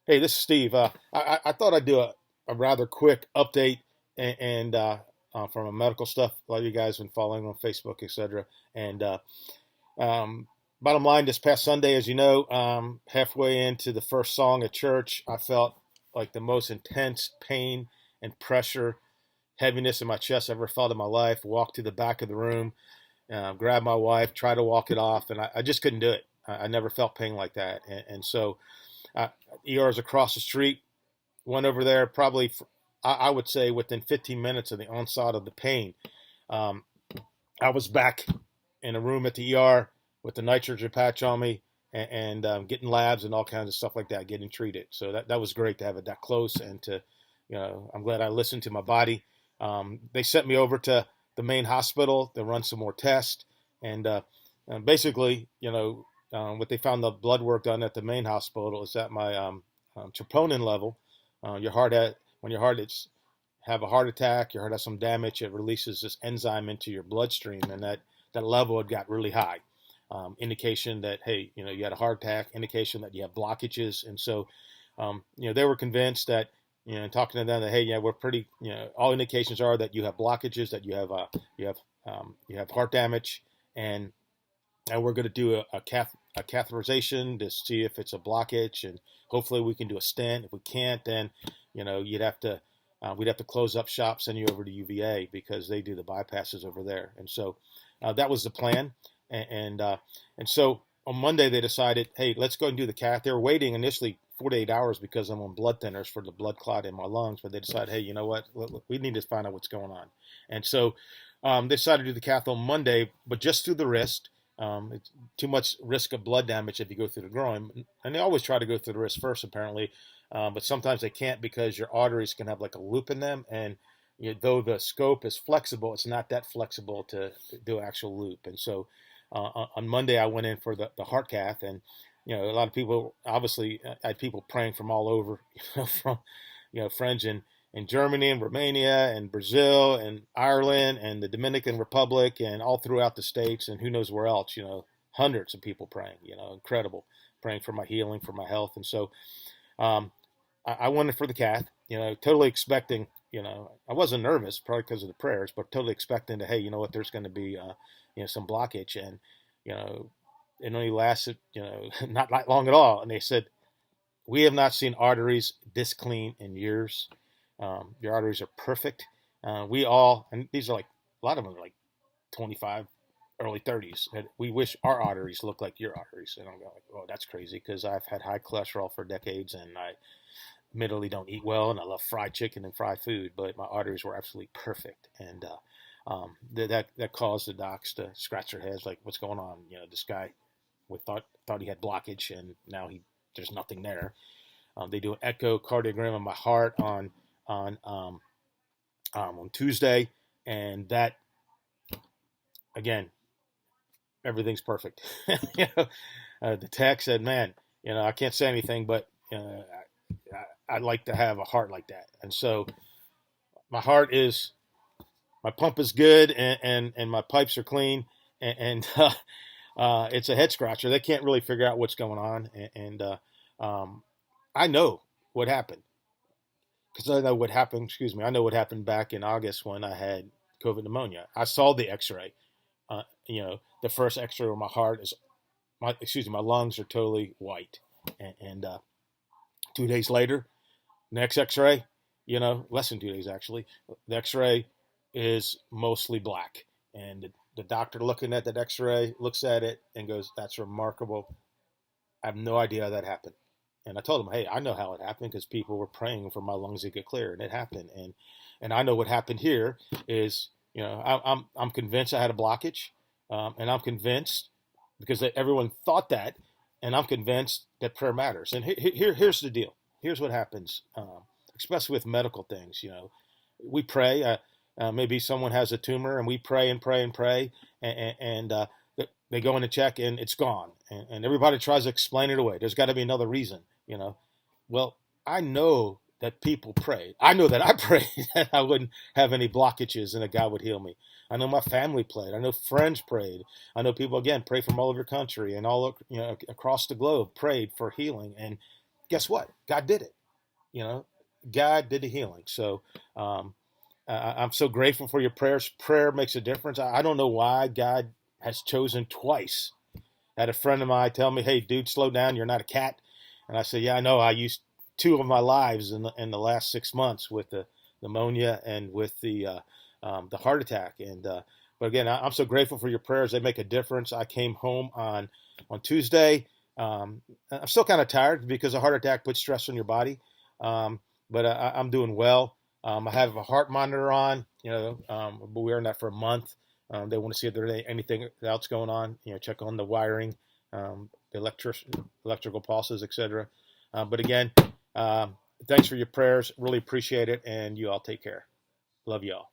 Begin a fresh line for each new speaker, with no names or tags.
Hey, this is Steve. I thought I'd do a rather quick update and from a medical stuff. A lot of you guys have been following on Facebook, etc. And um, Bottom line, this past Sunday, as you know, halfway into the first song at church, I felt like the most intense pain and pressure, heaviness in my chest I've ever felt in my life. Walked to the back of the room, grabbed my wife, tried to walk it off, and I just couldn't do it. I never felt pain like that, and so uh, ER is across the street. Went over there probably, I would say, within 15 minutes of the onset of the pain. Um, I was back in a room at the ER with the nitrogen patch on me and getting labs and all kinds of stuff like that, getting treated. So that was great to have it that close and to, I'm glad I listened to my body. They sent me over to the main hospital to run some more tests. And basically, what they found the blood work done at the main hospital is that my troponin level, your heart had, when your heart is have a heart attack, your heart has some damage, it releases this enzyme into your bloodstream, and that level had got really high. Indication that, hey, you had a heart attack, indication that you have blockages. And so, they were convinced that, talking to them that, hey, yeah, we're pretty, all indications are that you have blockages, that you have heart damage, and we're going to do a catheterization to see if it's a blockage, and hopefully we can do a stent. If we can't, then you'd have to we'd have to close up shop, send you over to UVA because they do the bypasses over there. And so that was the plan. And so on Monday they decided, hey, let's go and do the cath. They were waiting initially 48 hours because I'm on blood thinners for the blood clot in my lungs, but they decided, hey, you know what? We need to find out what's going on. And so they decided to do the cath on Monday, but just through the wrist. It's too much risk of blood damage if you go through the groin. And they always try to go through the wrist first, apparently. But sometimes they can't because your arteries can have like a loop in them. And though the scope is flexible, it's not that flexible to do an actual loop. And so on Monday, I went in for the heart cath. And, a lot of people, obviously, I had people praying from all over, from, friends in Germany and Romania and Brazil and Ireland and the Dominican Republic and all throughout the States and who knows where else, hundreds of people praying, incredible, praying for my healing, for my health. And so um, I went in for the cath, totally expecting, I wasn't nervous, probably because of the prayers, but totally expecting to, hey, you know what, there's going to be, some blockage. And, it only lasted, not long at all. And they said, we have not seen arteries this clean in years. Your arteries are perfect. And these are like, a lot of them are like 25, early 30s. And we wish our arteries look like your arteries. And I'm going like, oh, that's crazy because I've had high cholesterol for decades and I admittedly don't eat well and I love fried chicken and fried food, but my arteries were absolutely perfect. And that caused the docs to scratch their heads like, what's going on? This guy thought he had blockage and now there's nothing there. They do an echocardiogram of my heart on on Tuesday, and that again, everything's perfect. The tech said, "Man, I can't say anything, but I'd like to have a heart like that." And so my heart is, my pump is good, and my pipes are clean, and it's a head scratcher. They can't really figure out what's going on, and I know what happened. Because I know what happened. Excuse me. I know what happened back in August when I had COVID pneumonia. I saw the X-ray. The first X-ray of my heart is my lungs are totally white, and 2 days later, next X-ray, less than 2 days actually, the X-ray is mostly black, and the doctor looking at that X-ray looks at it and goes, "That's remarkable. I have no idea how that happened." And I told him, hey, I know how it happened because people were praying for my lungs to get clear, and it happened. And I know what happened here is, I'm convinced I had a blockage, and I'm convinced because everyone thought that, and I'm convinced that prayer matters. And here's the deal. Here's what happens, especially with medical things. We pray. Maybe someone has a tumor, and we pray and pray and pray, and they go in to check, and it's gone. And everybody tries to explain it away. There's got to be another reason. Well, I know that people prayed. I know that I prayed that I wouldn't have any blockages and that God would heal me. I know my family prayed. I know friends prayed. I know people, again, pray from all over the country and all across the globe prayed for healing. And guess what? God did it. You know, God did the healing. So I'm so grateful for your prayers. Prayer makes a difference. I don't know why God has chosen twice. I had a friend of mine tell me, "Hey, dude, slow down. You're not a cat." And I said, "Yeah, I know. I used two of my lives in the last 6 months with the pneumonia and with the heart attack." And but again, I'm so grateful for your prayers. They make a difference. I came home on Tuesday. I'm still kind of tired because a heart attack puts stress on your body, but I'm doing well. I have a heart monitor on, but we were in that for a month. They want to see if there's anything else going on, check on the wiring, the electrical pulses, etc. But again, thanks for your prayers. Really appreciate it. And you all take care. Love you all.